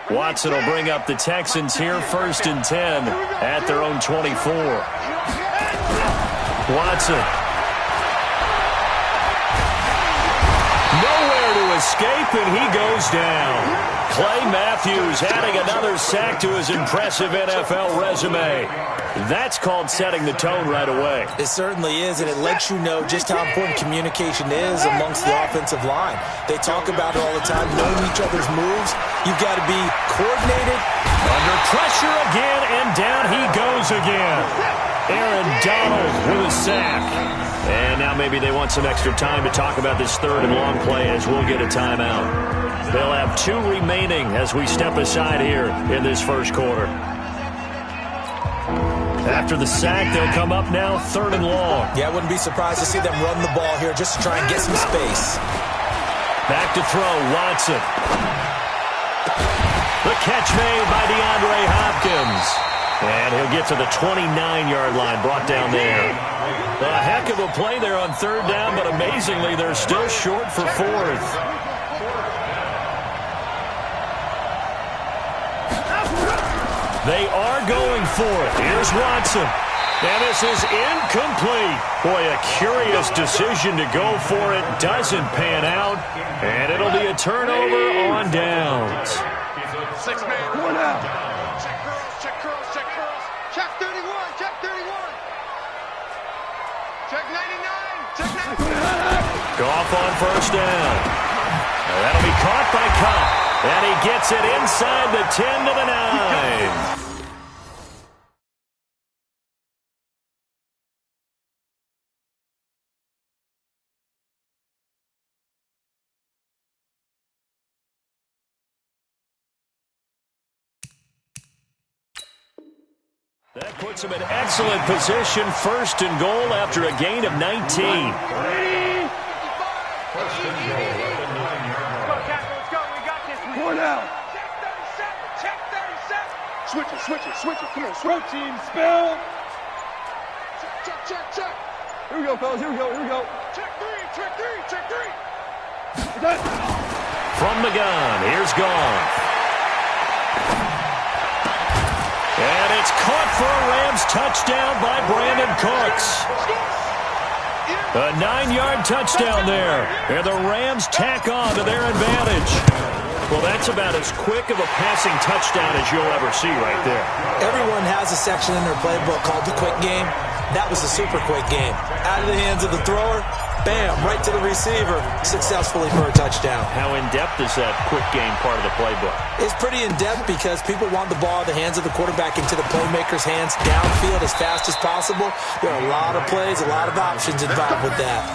Watson will bring up the Texans here, 1st and 10 at their own 24. Watson. Nowhere to escape, and he goes down. Clay Matthews adding another sack to his impressive NFL resume. That's called setting the tone right away. It certainly is, and it lets you know just how important communication is amongst the offensive line. They talk about it all the time, knowing each other's moves. You've got to be coordinated. Under pressure again, and down he goes again. Aaron Donald with a sack. And now maybe they want some extra time to talk about this 3rd and long play as we'll get a timeout. They'll have 2 remaining as we step aside here in this first quarter. After the sack, they'll come up now 3rd and long. Yeah, I wouldn't be surprised to see them run the ball here just to try and get some space. Back to throw, Watson. The catch made by DeAndre Hopkins. And he'll get to the 29-yard line, brought down there. A heck of a play there on 3rd down, but amazingly, they're still short for 4th. They are going for it. Here's Watson. And this is incomplete. Boy, a curious decision to go for it. Doesn't pan out. And it'll be a turnover on downs. 6-man. 4 down. Check curls, check curls, check curls. Check 31, check 31. Check 99, check 99. Goff on 1st down. That'll be caught by Kupp. And he gets it inside the 10 to the 9. That puts him in excellent position, 1st and goal after a gain of 19. Now. Check 37. Switch it. Come on, switch. Team spell. Check. Here we go, fellas. Here we go. Check 3. From the gun, here's Goff. And it's caught for a Rams touchdown by Brandon Cooks. A 9-yard touchdown there. And the Rams tack on to their advantage. Well, that's about as quick of a passing touchdown as you'll ever see right there. Everyone has a section in their playbook called the quick game. That was a super quick game. Out of the hands of the thrower, bam, right to the receiver, successfully for a touchdown. How in-depth is that quick game part of the playbook? It's pretty in-depth because people want the ball in the hands of the quarterback into the playmaker's hands downfield as fast as possible. There are a lot of plays, a lot of options involved with that.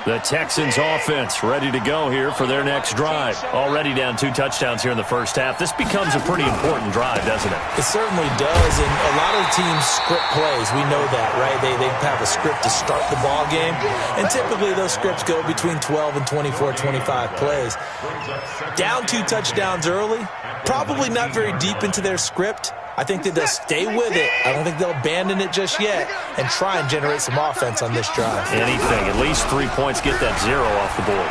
The Texans offense ready to go here for their next drive. Already down 2 touchdowns here in the first half. This becomes a pretty important drive, doesn't it? It certainly does, and a lot of teams script plays. We know that, right? They have a script to start the ball game, and typically those scripts go between 12 and 24, 25 plays. Down 2 touchdowns early, probably not very deep into their script. I think that they'll stay with it. I don't think they'll abandon it just yet and try and generate some offense on this drive. Anything. At least 3 points. Get that 0 off the board.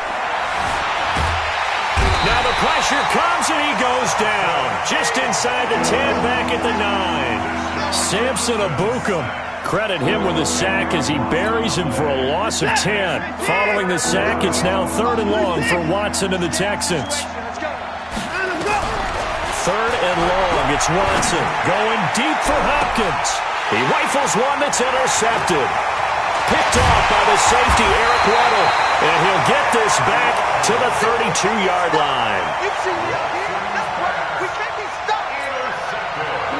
Now the pressure comes and he goes down. Just inside the 10, back at the 9. Samson Ebukam. Credit him with a sack as he buries him for a loss of 10. Following the sack, it's now 3rd and long for Watson and the Texans. 3rd and long, it's Watson going deep for Hopkins. He rifles one that's intercepted. Picked off by the safety, Eric Weddle. And he'll get this back to the 32-yard line.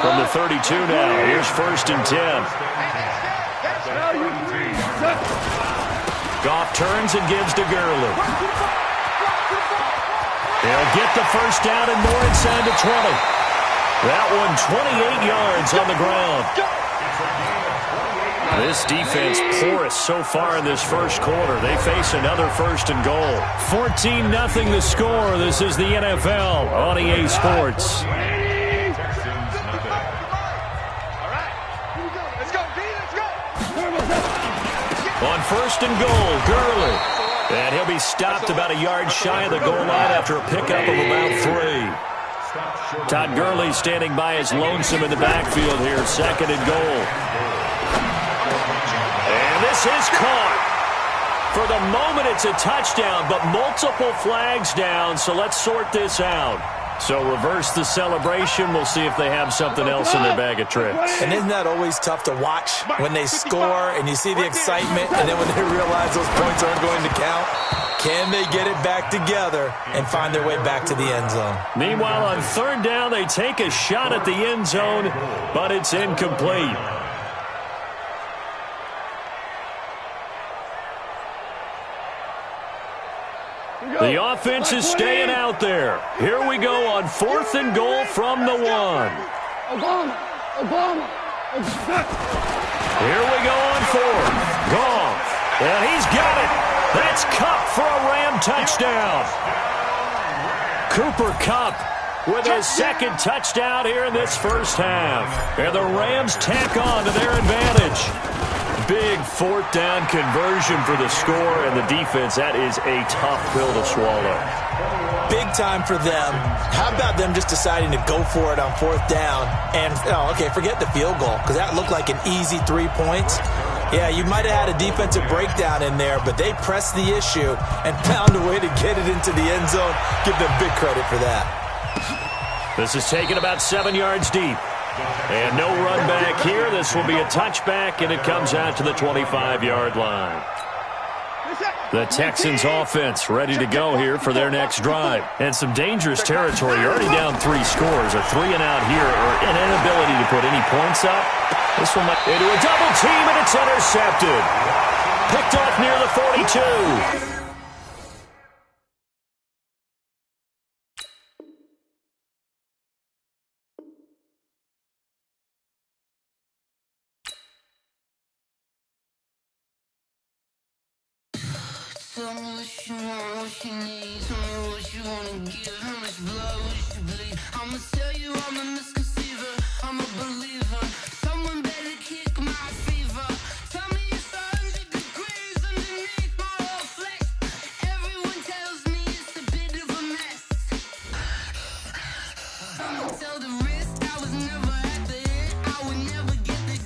From the 32 now, here's 1st and 10. Goff turns and gives to Gurley. They'll get the 1st down and more inside the 20. That one 28 yards on the ground. This defense porous so far in this first quarter. They face another 1st and goal. 14-0 the score. This is the NFL on EA Sports. first and goal. Gurley. And he'll be stopped about a yard shy of the goal line after a pickup of about 3. Todd Gurley standing by his lonesome in the backfield here. Second and goal. And this is caught. For the moment, it's a touchdown, but multiple flags down, so let's sort this out. So reverse the celebration. We'll see if they have something else in their bag of tricks. And isn't that always tough to watch when they score and you see the excitement, and then when they realize those points aren't going to count? Can they get it back together and find their way back to the end zone? Meanwhile, on third down, they take a shot at the end zone, but it's incomplete. The offense is staying out there. Here we go on fourth and goal from the 1. Here we go on fourth. Gone. And he's got it. That's Kupp for a Ram touchdown. Cooper Kupp with his second touchdown here in this first half. And the Rams tack on to their advantage. Big fourth down conversion for the score, and the defense, that is a tough pill to swallow. Big time for them. How about them just deciding to go for it on fourth down? And, forget the field goal, because that looked like an easy 3 points. Yeah, you might have had a defensive breakdown in there, but they pressed the issue and found a way to get it into the end zone. Give them big credit for that. This is taken about 7 yards deep. And no run back here. This will be a touchback, and it comes out to the 25-yard line. The Texans offense ready to go here for their next drive. And some dangerous territory. You're already down 3 scores. A 3-and-out here, or an inability to put any points up. This one might into a double team, and it's intercepted. Picked off near the 42. Tell me what you want, what you need. Tell me what you wanna give. How much blood would you bleed? I'ma tell you I'm a misconceiver. I'm a believer. Someone better kick my fever. Tell me it's 100 degrees underneath my whole flesh. Everyone tells me it's a bit of a mess. I'ma tell the risk I was never at the end. I would never get this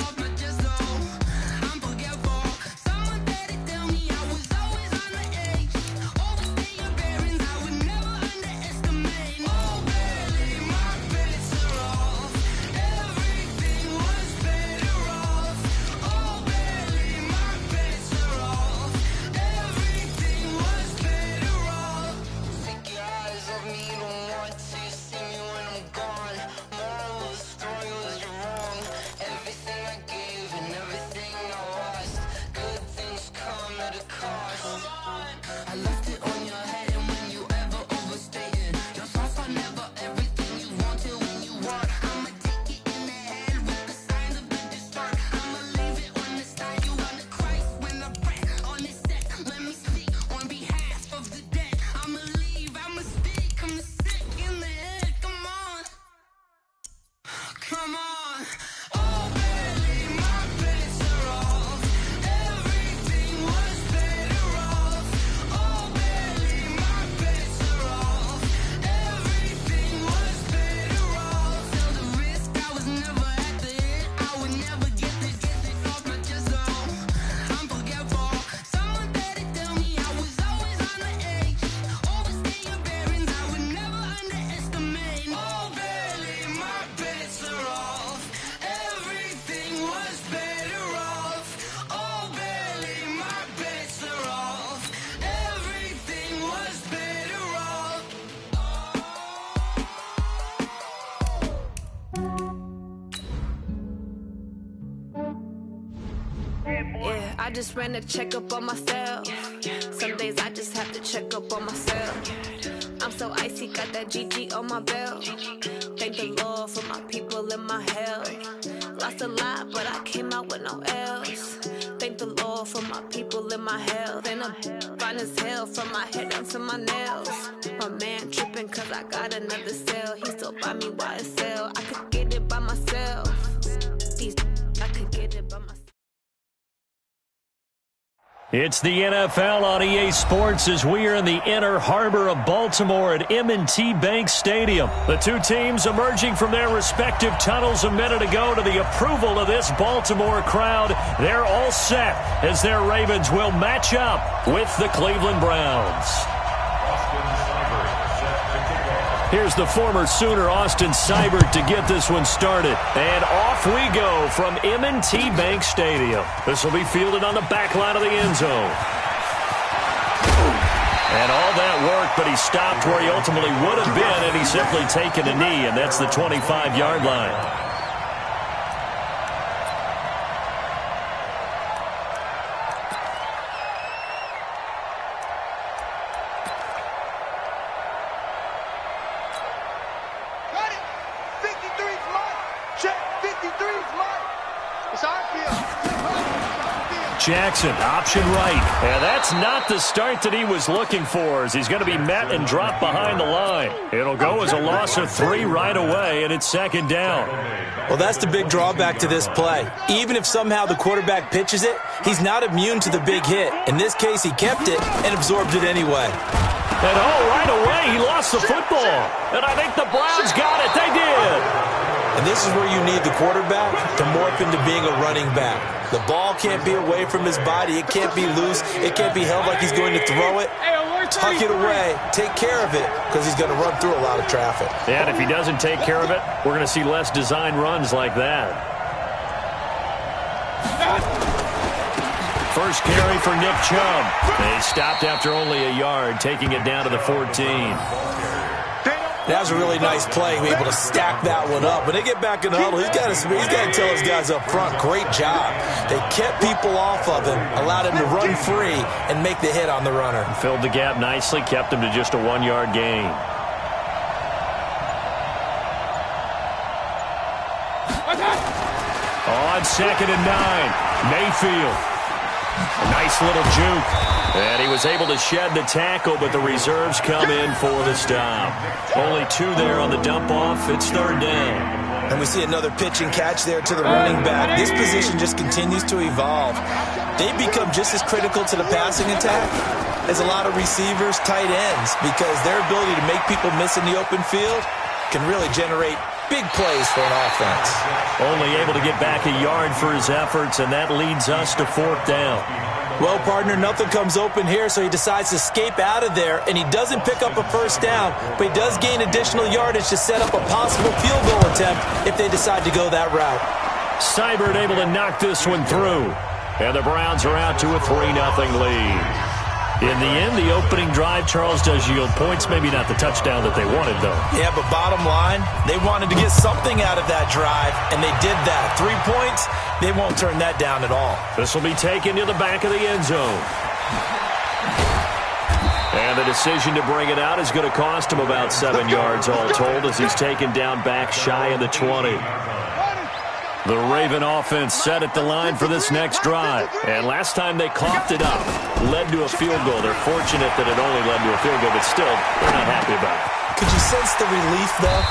off my chest. Oh, I'm forgetful. Someone better tell me I was always on the edge. Overstay your bearings, I would never underestimate. Oh, barely, my bets are off. Everything was better off. Oh, barely, my bets are off. Everything was better off. Take your eyes off me, don't want to see me when I'm gone. Moral of the story was you're wrong. Everything I gave and everything I lost. Good things come at a cost. I left it on your head, and when you ever overstay it, your thoughts are never everything you wanted when you want. I'ma take it in the head with the signs of the distort. I'ma leave it on the side. You on the Christ when I breath on this set. Let me speak on behalf of the dead. I'ma leave, I'ma speak. I'm sick in the head. Come on, come on. Oh, barely, my bets are off. Everything was better off. Oh, barely, my bets are off. Everything was better off. Tell the risk I was never at the end. I would never get this off my chest. Oh, I'm forgetful. Someone better tell me I was always on the edge. Overstay your bearings, I would never underestimate. Oh, barely, my bets are off. Everything was better off. Oh, barely, my bets are off. Everything was better off. Yeah, I just ran a checkup on myself. Some days I just have to check up on myself. I'm so icy, got that GG on my belt. Thank the Lord for my people and my health. Lost a lot, but I came out with no else. Thank the Lord for my people and my health. And I'm fine as hell from my head down to my nails. My man tripping cause I got another cell. He still buy me YSL. I could get it by myself. These I could get it by myself. It's the NFL on EA Sports as we are in the inner harbor of Baltimore at M&T Bank Stadium. The two teams emerging from their respective tunnels a minute ago to the approval of this Baltimore crowd. They're all set as their Ravens will match up with the Cleveland Browns. Here's the former Sooner, Austin Seibert, to get this one started. And off we go from M&T Bank Stadium. This will be fielded on the back line of the end zone. And all that work, but he stopped where he ultimately would have been, and he's simply taken a knee, and that's the 25-yard line. Jackson, option right. And that's not the start that he was looking for, as he's going to be met and dropped behind the line. It'll go as a loss of 3 right away, and it's second down. Well, that's the big drawback to this play. Even if somehow the quarterback pitches it, he's not immune to the big hit. In this case, he kept it and absorbed it anyway. And right away, he lost the football. And I think the Browns got it. They did. And this is where you need the quarterback to morph into being a running back. The ball can't be away from his body. It can't be loose. It can't be held like he's going to throw it. Tuck it away. Take care of it, because he's going to run through a lot of traffic. And if he doesn't take care of it, we're going to see less design runs like that. First carry for Nick Chubb. They stopped after only a yard, taking it down to the 14. That was a really nice play. We're able to stack that one up. When they get back in the huddle, he's got to tell his guys up front, great job. They kept people off of him, allowed him to run free, and make the hit on the runner. Filled the gap nicely, kept him to just a 1-yard gain. On 2nd and 9, Mayfield. A nice little juke. And he was able to shed the tackle, but the reserves come in for the stop. Only 2 there on the dump-off. It's 3rd down. And we see another pitch and catch there to the running back. This position just continues to evolve. They become just as critical to the passing attack as a lot of receivers, tight ends, because their ability to make people miss in the open field can really generate big plays for an offense. Only able to get back a yard for his efforts, and that leads us to 4th down. Well, partner, nothing comes open here, so he decides to escape out of there, and he doesn't pick up a first down, but he does gain additional yardage to set up a possible field goal attempt if they decide to go that route. Seibert able to knock this one through, and the Browns are out to a 3-0 lead. In the end, the opening drive, Charles, does yield points. Maybe not the touchdown that they wanted, though. Yeah, but bottom line, they wanted to get something out of that drive, and they did that. 3 points, they won't turn that down at all. This will be taken to the back of the end zone. And the decision to bring it out is going to cost him about 7 yards all told, as he's taken down back shy of the 20. The Raven offense set at the line for this next drive. And last time they coughed it up, led to a field goal. They're fortunate that it only led to a field goal, but still, they're not happy about it. Could you sense the relief, though,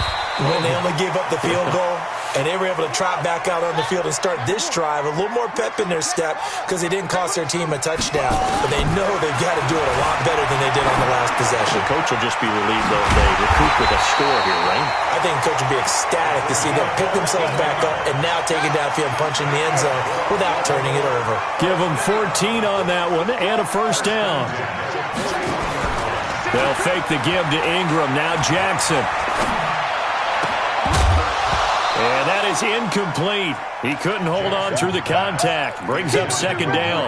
when they only gave up the field goal? And they were able to trot back out on the field and start this drive. A little more pep in their step because they didn't cost their team a touchdown. But they know they've got to do it a lot better than they did on the last possession. The coach will just be relieved, though, if they recoup with a score here, right? I think the coach will be ecstatic to see them pick themselves back up and now take it downfield and punch in the end zone without turning it over. Give them 14 on that one and a first down. They'll fake the give to Ingram. Now Jackson. And that is incomplete. He couldn't hold on through the contact. Brings up 2nd down.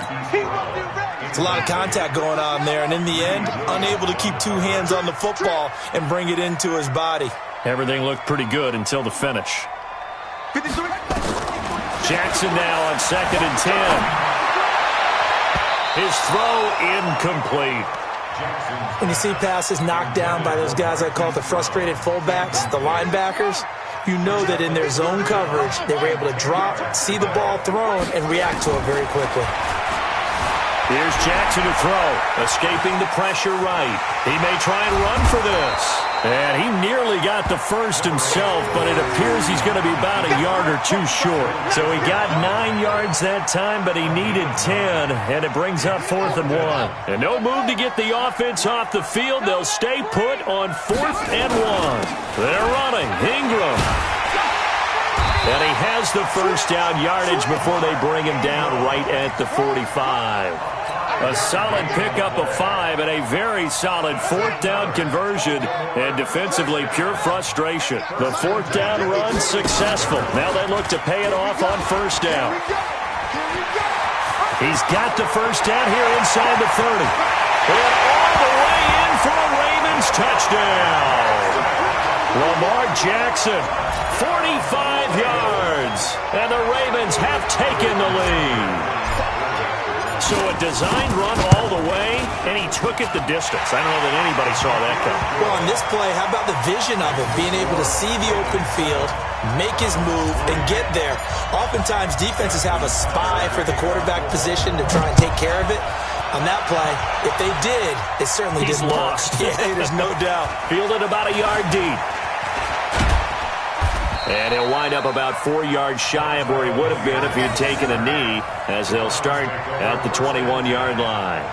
It's a lot of contact going on there, and in the end, unable to keep 2 hands on the football and bring it into his body. Everything looked pretty good until the finish. Jackson now on 2nd and 10. His throw incomplete. When you see passes knocked down by those guys I call the frustrated fullbacks, the linebackers, you know that in their zone coverage, they were able to drop, see the ball thrown, and react to it very quickly. Here's Jackson to throw, escaping the pressure right. He may try and run for this. And he nearly got the first himself, but it appears he's going to be about a yard or two short. So he got 9 yards that time, but he needed 10, and it brings up 4th and 1. And no move to get the offense off the field. They'll stay put on 4th and 1. They're running. Ingram. And he has the first down yardage before they bring him down right at the 45. A solid pickup of 5 and a very solid 4th down conversion. And defensively, pure frustration. The 4th down run successful. Now they look to pay it off on 1st down. He's got the first down here inside the 30. And all the way in for a Ravens touchdown. Lamar Jackson, 45 yards. And the Ravens have taken the lead. So a designed run all the way, and he took it the distance. I don't know that anybody saw that coming. Well, on this play, how about the vision of him, being able to see the open field, make his move, and get there. Oftentimes, defenses have a spy for the quarterback position to try and take care of it. On that play, if they did, it certainly didn't work. Lost. Yeah, there's no doubt. Fielded about a yard deep. And he'll wind up about 4 yards shy of where he would have been if he had taken a knee, as they'll start at the 21-yard line.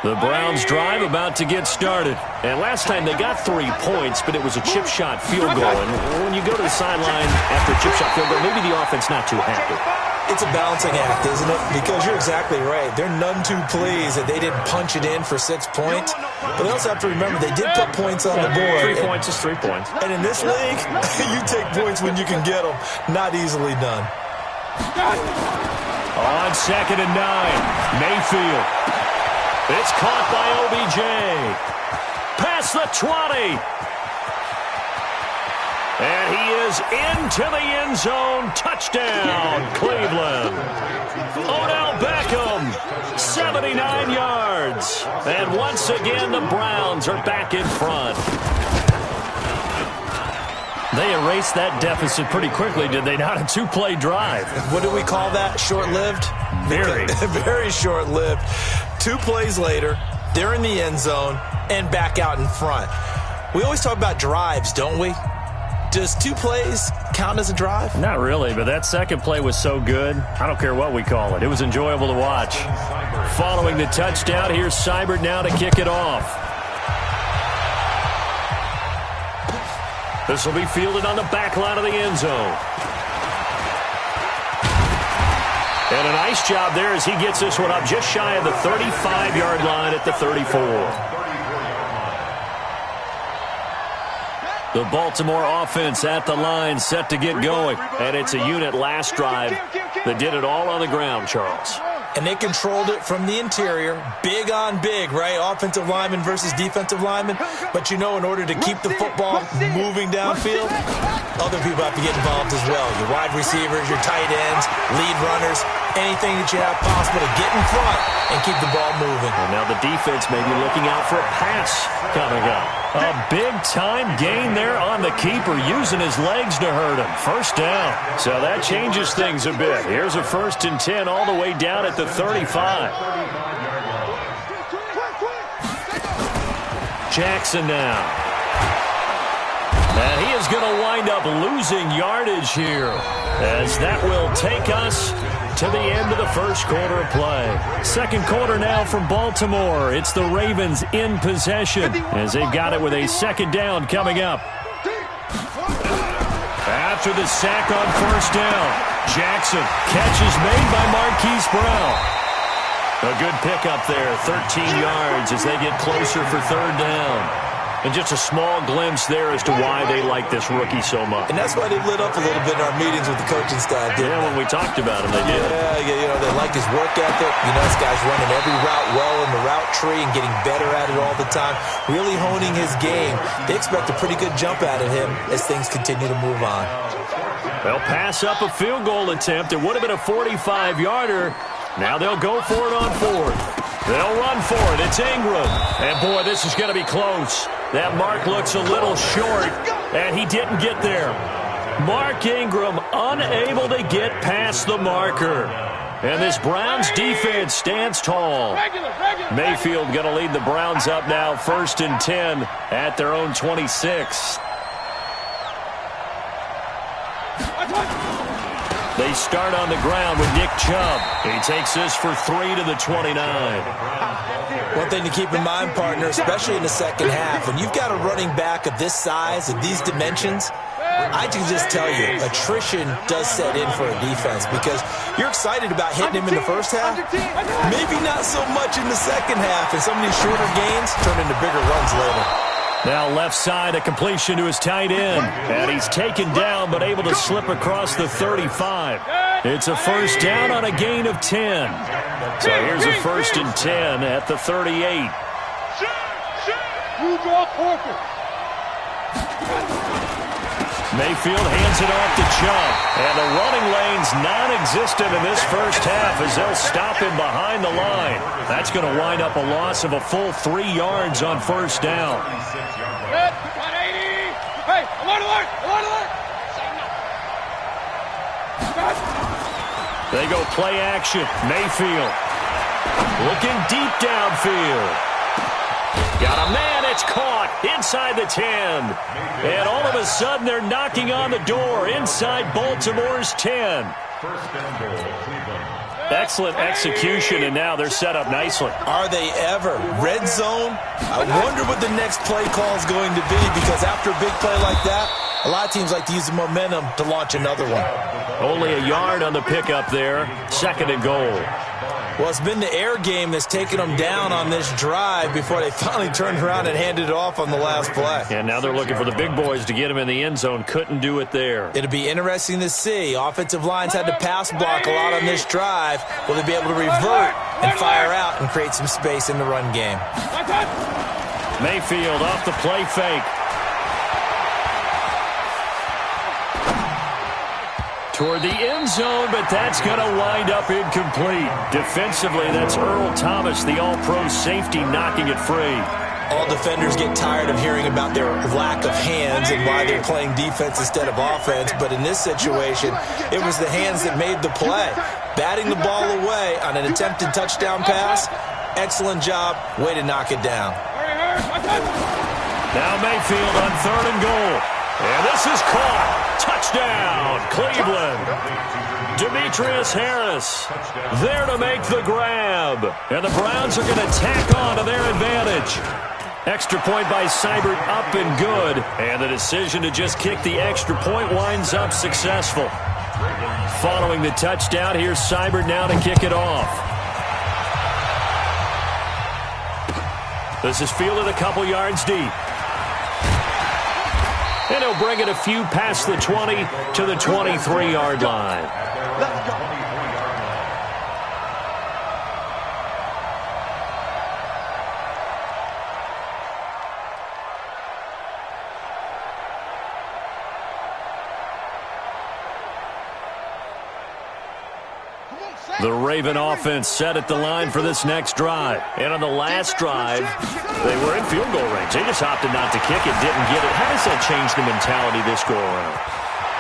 The Browns drive about to get started. And last time they got 3 points, but it was a chip shot field goal. And when you go to the sideline after a chip shot field goal, maybe the offense not too happy. It's a balancing act, isn't it? Because you're exactly right. They're none too pleased that they didn't punch it in for 6 points. But they also have to remember they did put points on the board. 3 points is 3 points. And in this league, you take points when you can get them. Not easily done. On 2nd and 9, Mayfield. It's caught by OBJ. Past the 20. And he is into the end zone. Touchdown, Cleveland. Odell Beckham, 79 yards. And once again, the Browns are back in front. They erased that deficit pretty quickly, did they not? A 2-play drive. What do we call that? Short-lived? Very. Very short-lived. 2 plays later, they're in the end zone and back out in front. We always talk about drives, don't we? Does 2 plays count as a drive? Not really, but that second play was so good, I don't care what we call it. It was enjoyable to watch. Following the touchdown, here's Seibert now to kick it off. This will be fielded on the back line of the end zone. And a nice job there as he gets this one up just shy of the 35-yard line at the 34. The Baltimore offense at the line, set to get going. And it's a unit last drive that did it all on the ground, Charles. And they controlled it from the interior. Big on big, right? Offensive lineman versus defensive lineman. But you know, in order to keep the football moving downfield, other people have to get involved as well. Your wide receivers, your tight ends, lead runners, anything that you have possible to get in front and keep the ball moving. And now the defense may be looking out for a pass coming up. A big-time gain there on the keeper, using his legs to hurt him. First down. So that changes things a bit. Here's a 1st and 10 all the way down at the 35. Jackson now. And he is going to wind up losing yardage here, as that will take us to the end of the first quarter of play. Second quarter now from Baltimore. It's the Ravens in possession, as they've got it with a 2nd down coming up. After the sack on 1st down, Jackson, catch is made by Marquise Brown. A good pickup there, 13 yards as they get closer for 3rd down. And just a small glimpse there as to why they like this rookie so much. And that's why they lit up a little bit in our meetings with the coaching staff, didn't when we talked about him, they did. Yeah, you know, they like his work ethic. You know, this guy's running every route well in the route tree and getting better at it all the time, really honing his game. They expect a pretty good jump out of him as things continue to move on. They'll pass up a field goal attempt. It would have been a 45-yarder. Now they'll go for it on 4th. They'll run for it. It's Ingram. And, boy, this is going to be close. That mark looks a little short, and he didn't get there. Mark Ingram unable to get past the marker. And this Browns defense stands tall. Mayfield going to lead the Browns up now, 1st and 10 at their own 26. They start on the ground with Nick Chubb. He takes this for 3 to the 29. One thing to keep in mind, partner, especially in the second half, when you've got a running back of this size, of these dimensions, I can just tell you, attrition does set in for a defense because you're excited about hitting him in the first half. Maybe not so much in the second half, and some of these shorter gains turn into bigger runs later. Now left side, a completion to his tight end. And he's taken down but able to slip across the 35. It's a first down on a gain of 10. So here's a 1st and 10 at the 38. Mayfield hands it off to Chubb. And the running lane's non-existent in this first half as they'll stop him behind the line. That's going to wind up a loss of a full 3 yards on first down. Hey, alert! They go play action. Mayfield looking deep downfield. Got a man, it's caught inside the 10. And all of a sudden they're knocking on the door inside Baltimore's 10. Excellent execution, and now they're set up nicely. Are they ever? Red zone? I wonder what the next play call is going to be because after a big play like that, a lot of teams like to use the momentum to launch another one. Only a yard on the pickup there. 2nd and goal. Well, it's been the air game that's taken them down on this drive before they finally turned around and handed it off on the last play. And now they're looking for the big boys to get him in the end zone. Couldn't do it there. It'll be interesting to see. Offensive lines had to pass block a lot on this drive. Will they be able to revert and fire out and create some space in the run game? Mayfield off the play fake. Toward the end zone, but that's going to wind up incomplete. Defensively, that's Earl Thomas, the all-pro safety, knocking it free. All defenders get tired of hearing about their lack of hands and why they're playing defense instead of offense, but in this situation, it was the hands that made the play. Batting the ball away on an attempted touchdown pass, excellent job, way to knock it down. Now Mayfield on 3rd and goal. And this is caught. Touchdown, Cleveland. Demetrius Harris there to make the grab. And the Browns are going to tack on to their advantage. Extra point by Seibert up and good. And the decision to just kick the extra point winds up successful. Following the touchdown, here's Seibert now to kick it off. This is fielded a couple yards deep. And he'll bring it a few past the 20 to the 23-yard line. Let's go. The Raven offense set at the line for this next drive. And on the last drive, they were in field goal range. They just opted not to kick it, didn't get it. How does that change the mentality this go-around?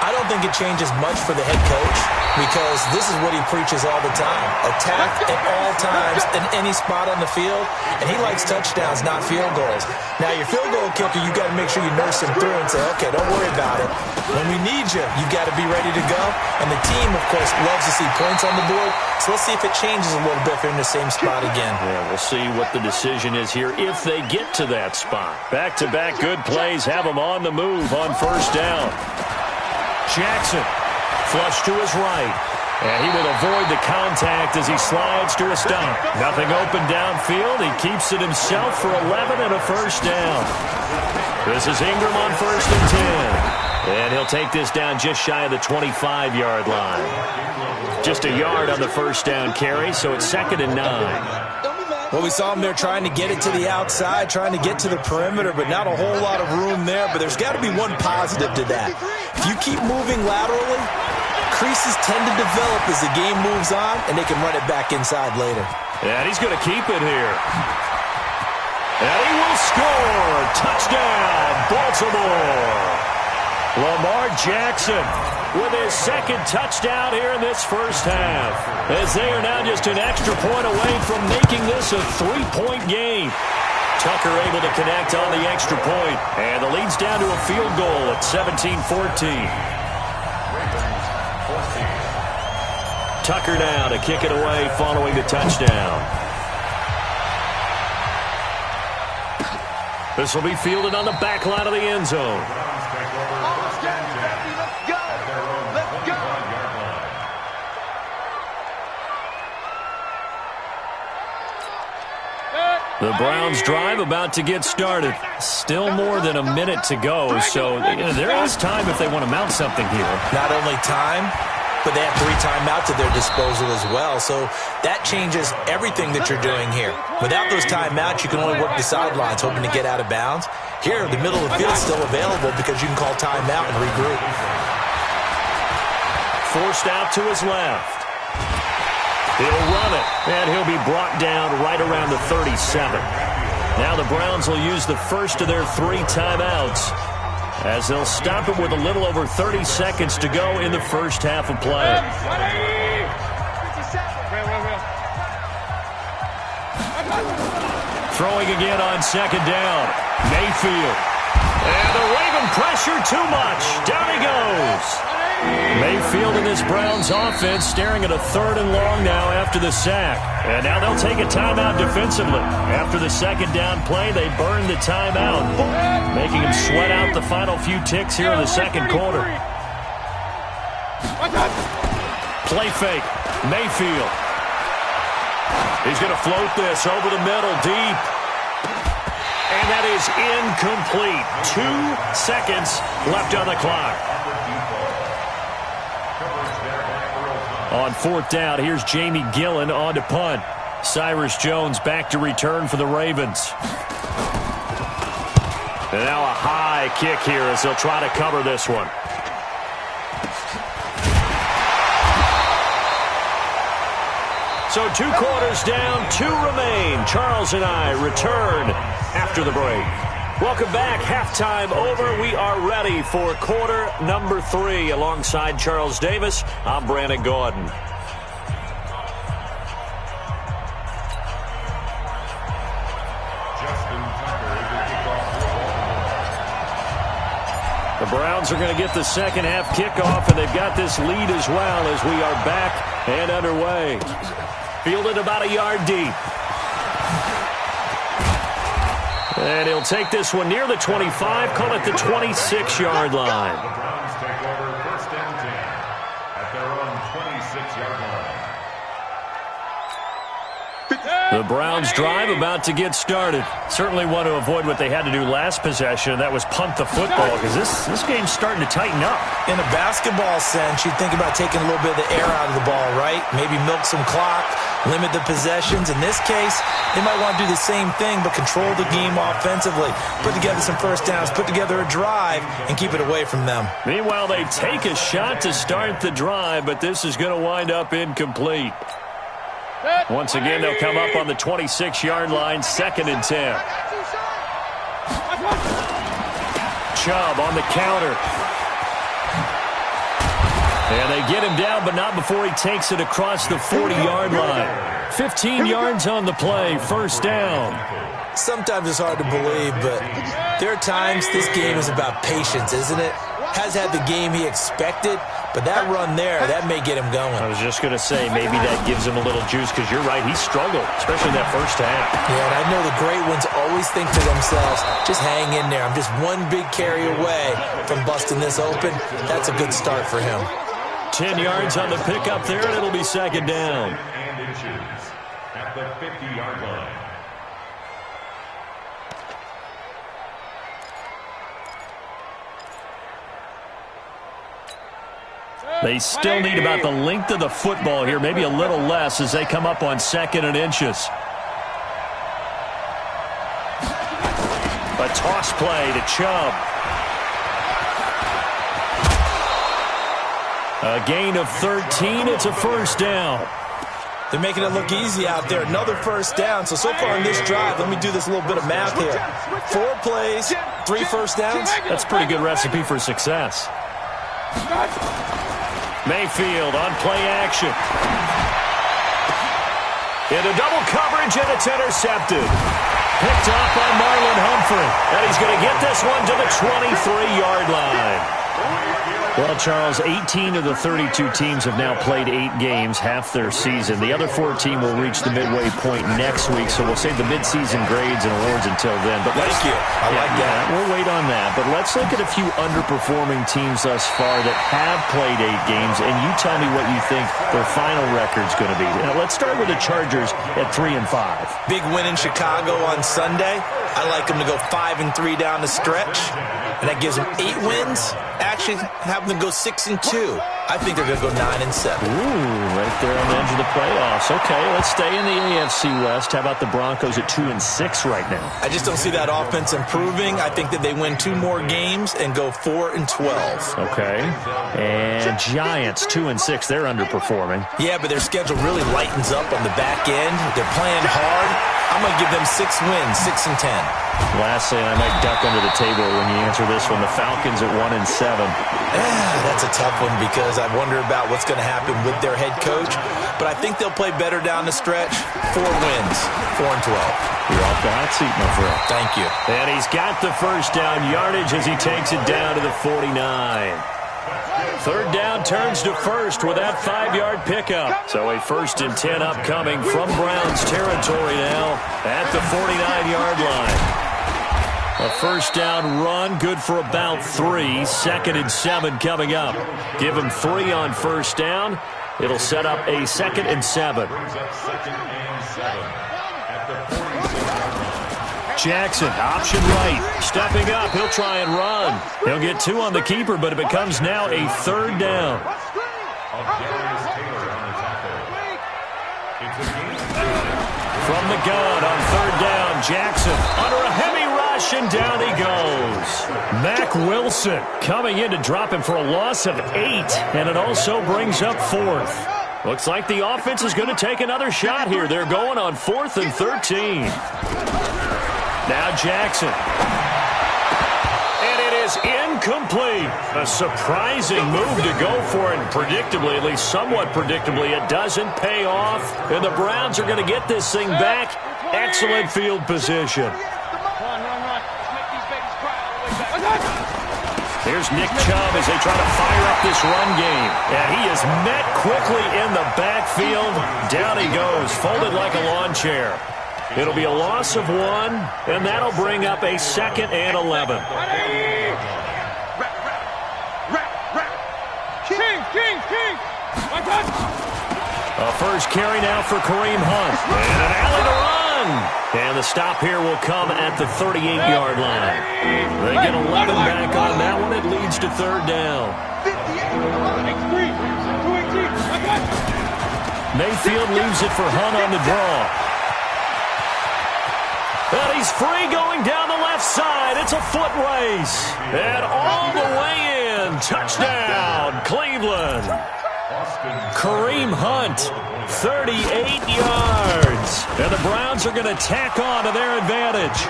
I don't think it changes much for the head coach because this is what he preaches all the time. Attack at all times in any spot on the field, and he likes touchdowns, not field goals. Now, your field goal kicker, you've got to make sure you nurse him through and say, okay, don't worry about it. When we need you, you've got to be ready to go. And the team, of course, loves to see points on the board. So let's see if it changes a little bit if they're in the same spot again. Yeah, we'll see what the decision is here if they get to that spot. Back-to-back good plays have them on the move on first down. Jackson, flush to his right. And he will avoid the contact as he slides to a stop. Nothing open downfield. He keeps it himself for 11 and a first down. This is Ingram on 1st and 10. And he'll take this down just shy of the 25-yard line. Just a yard on the first down carry, so it's 2nd and 9. Well, we saw him there trying to get it to the outside, trying to get to the perimeter, but not a whole lot of room there. But there's got to be one positive to that. If you keep moving laterally, creases tend to develop as the game moves on, and they can run it back inside later. And he's going to keep it here. And he will score. Touchdown, Baltimore. Lamar Jackson with his second touchdown here in this first half, as they are now just an extra point away from making this a 3-point game. Tucker able to connect on the extra point, and the lead's down to a field goal at 17-14. Tucker now to kick it away following the touchdown. This will be fielded on the back line of the end zone. The Browns drive about to get started. Still more than a minute to go, so there is time if they want to mount something here. Not only time, but they have 3 timeouts at their disposal as well, so that changes everything that you're doing here. Without those timeouts, you can only work the sidelines, hoping to get out of bounds. Here, the middle of the field is still available because you can call timeout and regroup. Forced out to his left. He'll run it, and he'll be brought down right around the 37. Now the Browns will use the first of their 3 timeouts, as they'll stop it with a little over 30 seconds to go in the first half of play. Throwing again on second down. Mayfield. And the Raven pressure too much. Down he goes. Mayfield in this Browns offense staring at a 3rd and long now after the sack. And now they'll take a timeout defensively. After the second down play, they burn the timeout, making him sweat out the final few ticks here in the second quarter. Play fake. Mayfield. He's going to float this over the middle, deep. And that is incomplete. 2 seconds left on the clock. On 4th down, here's Jamie Gillen on to punt. Cyrus Jones back to return for the Ravens. And now a high kick here as they'll try to cover this one. So 2 quarters down, 2 remain. Charles and I return after the break. Welcome back. Halftime over. We are ready for quarter number 3. Alongside Charles Davis, I'm Brandon Gordon. The Browns are going to get the second half kickoff, and they've got this lead as well as we are back and underway. Fielded about a yard deep. And he'll take this one near the 25, call it the 26-yard line. The Browns take over 1st and 10 at their own 26-yard line. The Browns drive about to get started. Certainly want to avoid what they had to do last possession, and that was punt the football, because this game's starting to tighten up. In a basketball sense, you'd think about taking a little bit of the air out of the ball, right? Maybe milk some clock, limit the possessions. In this case, they might want to do the same thing, but control the game offensively. Put together some first downs, put together a drive, and keep it away from them. Meanwhile, they take a shot to start the drive, but this is going to wind up incomplete. Once again, they'll come up on the 26-yard line, 2nd and 10. Chubb on the counter. And they get him down, but not before he takes it across the 40-yard line. 15 yards on the play, 1st down. Sometimes it's hard to believe, but there are times this game is about patience, isn't it? Has had the game he expected, but that run there, that may get him going. I was just going to say, maybe that gives him a little juice, because you're right, he struggled, especially in that first half. Yeah, and I know the great ones always think to themselves, just hang in there. I'm just one big carry away from busting this open. That's a good start for him. 10 yards on the pickup there, and it'll be 2nd down. And inches at the 50-yard line. They still need about the length of the football here, maybe a little less as they come up on 2nd and inches. A toss play to Chubb. A gain of 13. It's a 1st down. They're making it look easy out there. Another 1st down. So far in this drive, let me do this little bit of math here. 4 plays, 3 first downs. That's a pretty good recipe for success. Mayfield on play action. Into double coverage, and it's intercepted. Picked off by Marlon Humphrey. And he's going to get this one to the 23-yard line. Well, Charles, 18 of the 32 teams have now played 8 games, half their season. The other 14 will reach the midway point next week, so we'll save the midseason grades and awards until then. But Thank you. I like that. We'll wait on that. But let's look at a few underperforming teams thus far that have played 8 games, and you tell me what you think their final record's going to be. Now, let's start with the Chargers at 3-5. Big win in Chicago on Sunday. I like them to go 5-3 down the stretch, and that gives them 8 wins. Actually, have them go 6-2. I think they're going to go 9-7. Ooh, right there on the edge of the playoffs. Okay, let's stay in the AFC West. How about the Broncos at 2-6 right now? I just don't see that offense improving. I think that they win 2 more games and go 4-12. Okay. And Giants, 2-6. They're underperforming. Yeah, but their schedule really lightens up on the back end. They're playing hard. I'm going to give them 6 wins, 6-10. Lastly, and I might duck under the table when you answer this one, the Falcons at 1-7. That's a tough one because I wonder about what's going to happen with their head coach. But I think they'll play better down the stretch. 4 wins, 4-12. You're off the hot seat, my friend. Thank you. And he's got the first down yardage as he takes it down to the 49. Third down turns to first with that 5-yard pickup. So a 1st and 10 upcoming from Browns territory now at the 49-yard line. A first down run, good for about 3. 2nd and 7 coming up. Give him 3 on first down. It'll set up a 2nd and 7. Jackson, option right, stepping up, he'll try and run. He'll get 2 on the keeper, but it becomes now a 3rd down. From the gun on 3rd down, Jackson under a heavy rush, and down he goes. Mack Wilson coming in to drop him for a loss of 8, and it also brings up 4th. Looks like the offense is going to take another shot here. They're going on 4th and 13. Now Jackson. And it is incomplete. A surprising move to go for it. And predictably, at least somewhat predictably, it doesn't pay off. And the Browns are going to get this thing back. Excellent field position. Here's Nick Chubb as they try to fire up this run game. And he is met quickly in the backfield. Down he goes, folded like a lawn chair. It'll be a loss of 1, and that'll bring up a 2nd and 11. A first carry now for Kareem Hunt. And an alley to run. And the stop here will come at the 38-yard line. They get 11 back on that one. It leads to 3rd down. Mayfield leaves it for Hunt on the draw. And he's free going down the left side. It's a foot race. And all the way in. Touchdown, Cleveland. Kareem Hunt, 38 yards. And the Browns are going to tack on to their advantage.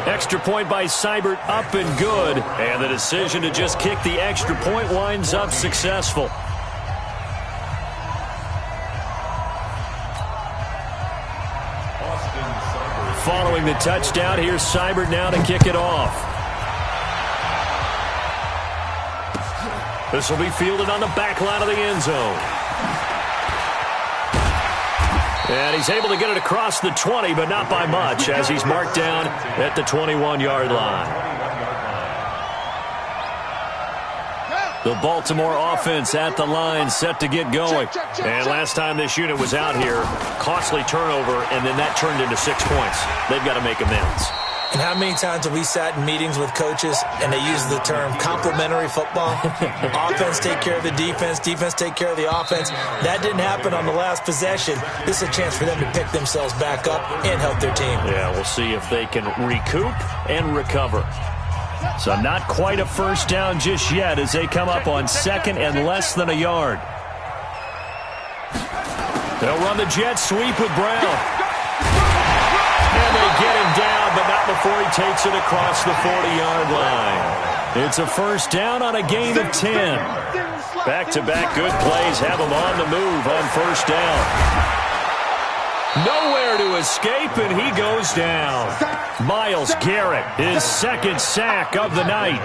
Extra point by Seibert up and good. And the decision to just kick the extra point winds up successful. Following the touchdown, here's Seibert now to kick it off. This will be fielded on the back line of the end zone. And he's able to get it across the 20, but not by much, as he's marked down at the 21-yard line. The Baltimore offense at the line, set to get going. And last time this unit was out here, costly turnover, and then that turned into 6 points. They've got to make amends. And how many times have we sat in meetings with coaches and they use the term complementary football? Offense take care of the defense, defense take care of the offense. That didn't happen on the last possession. This is a chance for them to pick themselves back up and help their team. Yeah, we'll see if they can recoup and recover. So not quite a first down just yet as they come up on 2nd and less than a yard. They'll run the jet sweep with Brown. And they get him down, but not out before he takes it across the 40-yard line. It's a first down on a gain of 10. Back-to-back good plays have him on the move on first down. Nowhere to escape, and he goes down. Myles Garrett, his second sack of the night.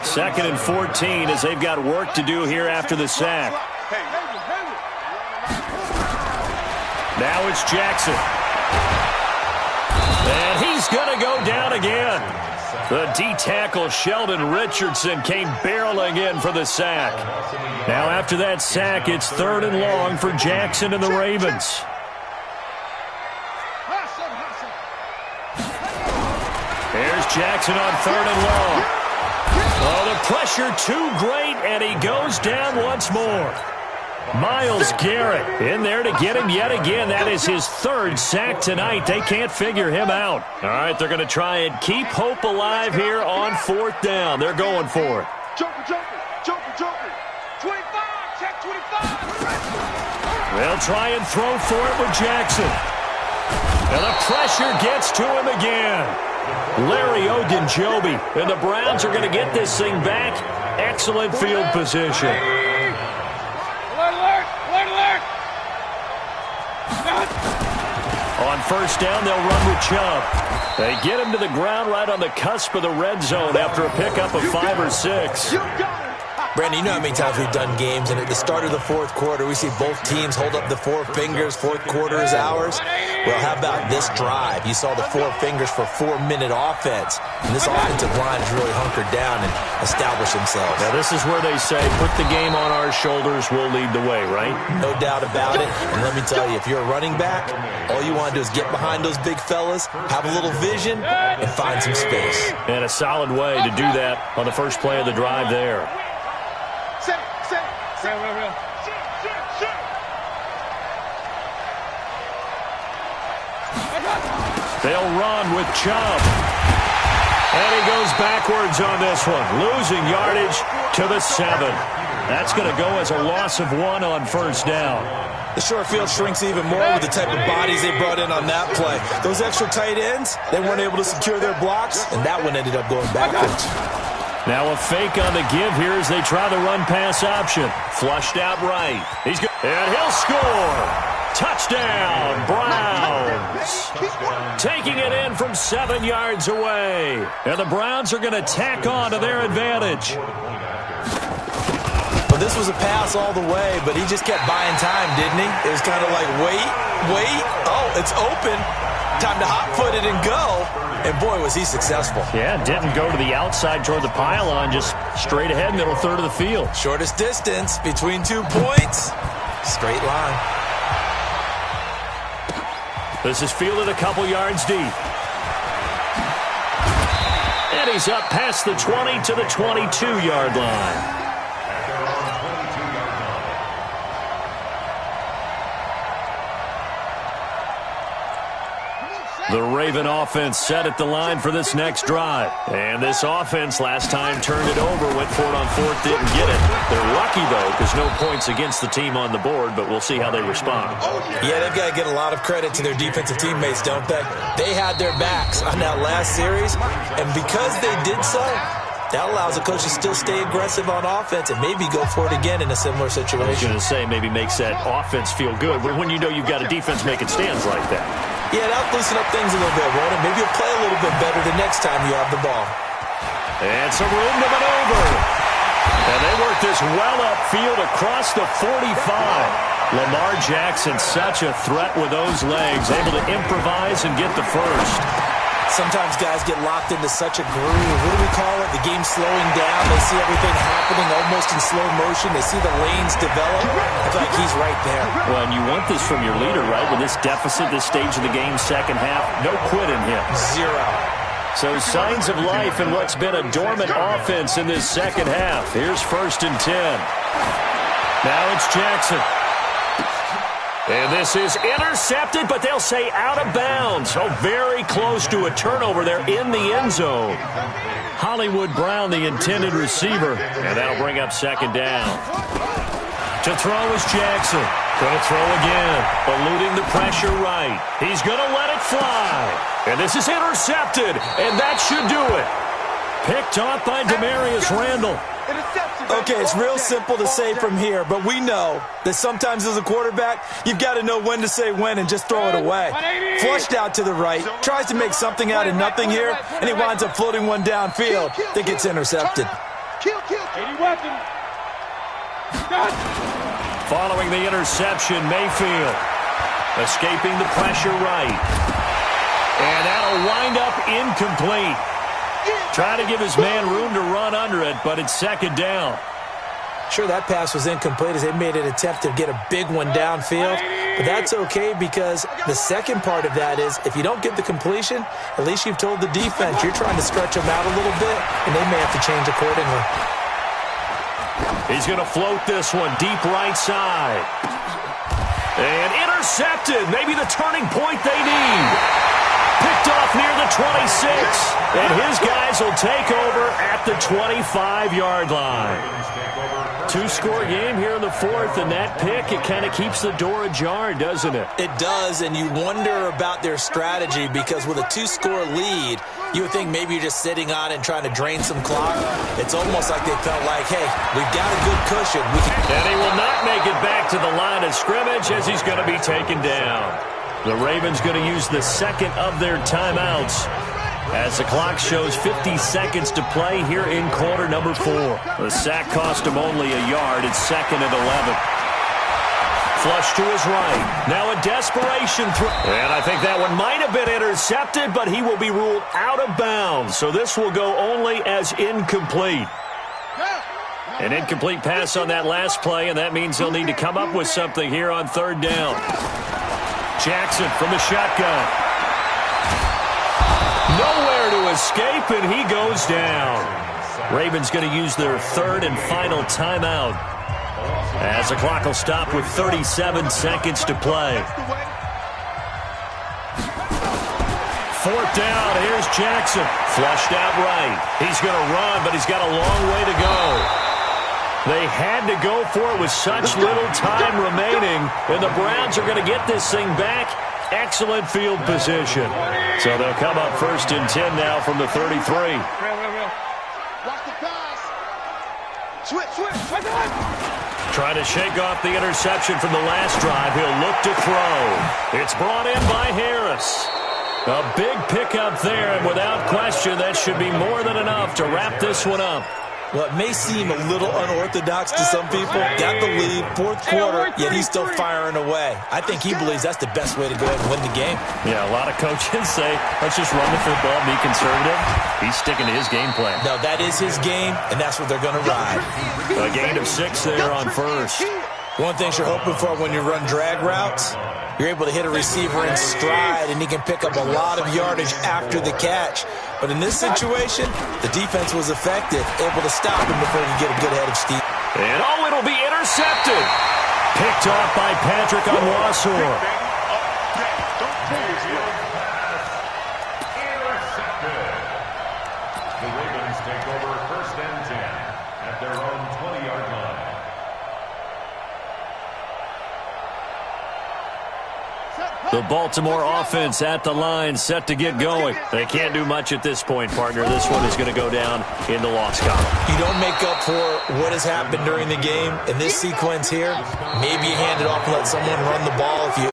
2nd and 14 as they've got work to do here after the sack. Now it's Jackson. And he's going to go down again. The D-tackle Sheldon Richardson came barreling in for the sack. Now after that sack, it's 3rd and long for Jackson and the Ravens. Here's Jackson on 3rd and long. Oh, the pressure too great, and he goes down once more. Myles Garrett in there to get him yet again. That is his 3rd sack tonight. They can't figure him out. All right, they're going to try and keep hope alive here on 4th down. They're going for it. Joker. 25, check 25. They'll try and throw for it with Jackson. And the pressure gets to him again. Larry Ogunjobi, and the Browns are going to get this thing back. Excellent field position. Alert! On first down, they'll run with Chubb. They get him to the ground right on the cusp of the red zone after a pickup of 5 or 6. Brandon, you know how many times we've done games, and at the start of the 4th quarter, we see both teams hold up the 4 fingers. 4th quarter is ours. Well, how about this drive? You saw the 4 fingers for 4-minute offense, and this offensive line has really hunkered down and established themselves. Now, this is where they say, put the game on our shoulders, we'll lead the way, right? No doubt about it. And let me tell you, if you're a running back, all you want to do is get behind those big fellas, have a little vision, and find some space. And a solid way to do that on the first play of the drive there. They'll run with Chubb. And he goes backwards on this one, losing yardage to the 7. That's going to go as a loss of 1 on first down. The short field shrinks even more with the type of bodies they brought in on that play. Those extra tight ends, they weren't able to secure their blocks, and that one ended up going backwards. Now a fake on the give here as they try the run-pass option. Flushed out right. And he'll score. Touchdown, Browns. Taking it in from 7 yards away. And the Browns are going to tack on to their advantage. Well, this was a pass all the way, but he just kept buying time, didn't he? It was kind of like, wait. Oh, it's open. Time to hot-foot it and go. And, boy, was he successful. Yeah, didn't go to the outside toward the pylon, just straight ahead, middle third of the field. Shortest distance between 2 points. Straight line. This is fielded a couple yards deep. And he's up past the 20 to the 22-yard line. The Raven offense set at the line for this next drive. And this offense last time turned it over, went for it on 4th, didn't get it. They're lucky, though, because no points against the team on the board, but we'll see how they respond. Yeah, they've got to get a lot of credit to their defensive teammates, don't they? They had their backs on that last series, and because they did so, that allows the coach to still stay aggressive on offense and maybe go for it again in a similar situation. I was going to say maybe makes that offense feel good, but when you know you've got a defense making stands like that. Yeah, that'll loosen up things a little bit, won't it? Maybe you'll play a little bit better the next time you have the ball. And some room to maneuver. And they work this well upfield across the 45. Lamar Jackson, such a threat with those legs, able to improvise and get the first. Sometimes guys get locked into such a groove. What do we call it? The game's slowing down. They see everything happening almost in slow motion. They see the lanes develop. I feel like he's right there. Well, and you want this from your leader, right? With this deficit, this stage of the game, second half, no quit in him. 0. So signs of life in what's been a dormant offense in this second half. Here's 1st and 10. Now it's Jackson. And this is intercepted, but they'll say out of bounds. So very close to a turnover there in the end zone. Hollywood Brown, the intended receiver, and that'll bring up 2nd down. To throw is Jackson. Going to throw again. Eluding the pressure right. He's going to let it fly. And this is intercepted. And that should do it. Picked off by Demarius Randall. Okay, it's real simple to say from here, but we know that sometimes as a quarterback, you've got to know when to say when and just throw it away. Flushed out to the right, tries to make something out of nothing here, and he winds up floating one downfield that gets intercepted. Following the interception, Mayfield escaping the pressure right. And that'll wind up incomplete. Trying to give his man room to run under it, but it's second down. Sure, that pass was incomplete as they made an attempt to get a big one downfield, but that's okay because the second part of that is if you don't get the completion, at least you've told the defense you're trying to stretch them out a little bit, and they may have to change accordingly. He's going to float this one deep right side. And intercepted. Maybe the turning point they need. Picked off near the 26. And his guys will take over at the 25-yard line. Two-score game here in the fourth, and that pick, it kind of keeps the door ajar, doesn't it? It does, and you wonder about their strategy because with a two-score lead, you would think maybe you're just sitting on it and trying to drain some clock. It's almost like they felt like, hey, we've got a good cushion. And he will not make it back to the line of scrimmage as he's going to be taken down. The Ravens going to use the second of their timeouts as the clock shows 50 seconds to play here in quarter number 4. The sack cost him only a yard. It's second and 11. Flush to his right. Now a desperation throw. And I think that one might have been intercepted, but he will be ruled out of bounds. So this will go only as incomplete. An incomplete pass on that last play, and that means they'll need to come up with something here on third down. Jackson from the shotgun. Nowhere to escape, and he goes down. Ravens going to use their third and final timeout as the clock will stop with 37 seconds to play. Fourth down, here's Jackson. Flushed out right. He's going to run, but he's got a long way to go. They had to go for it with such little time remaining, and the Browns are going to get this thing back. Excellent field position. So they'll come up first and 10 now from the 33. Watch the pass. Switch. Trying to shake off the interception from the last drive. He'll look to throw. It's brought in by Harris. A big pickup there, and without question, that should be more than enough to wrap this one up. Well, it may seem a little unorthodox to some people. Got the lead, fourth quarter, yet he's still firing away. I think he believes that's the best way to go ahead and win the game. Yeah, a lot of coaches say, let's just run the football, be conservative. He's sticking to his game plan. No, that is his game, and that's what they're going to ride. A gain of 6 there on first. One thing you're hoping for when you run drag routes, you're able to hit a receiver in stride, and he can pick up a lot of yardage after the catch. But in this situation, the defense was effective, able to stop him before he could get a good head of steam. And it'll be intercepted. Picked off by Patrick Onwuasor. Intercepted. The Ravens take over first and 10 at their own 20-yard line. The Baltimore offense at the line, set to get going. They can't do much at this point, partner. This one is going to go down in the loss column. You don't make up for what has happened during the game. In this sequence here, maybe you hand it off and let someone run the ball.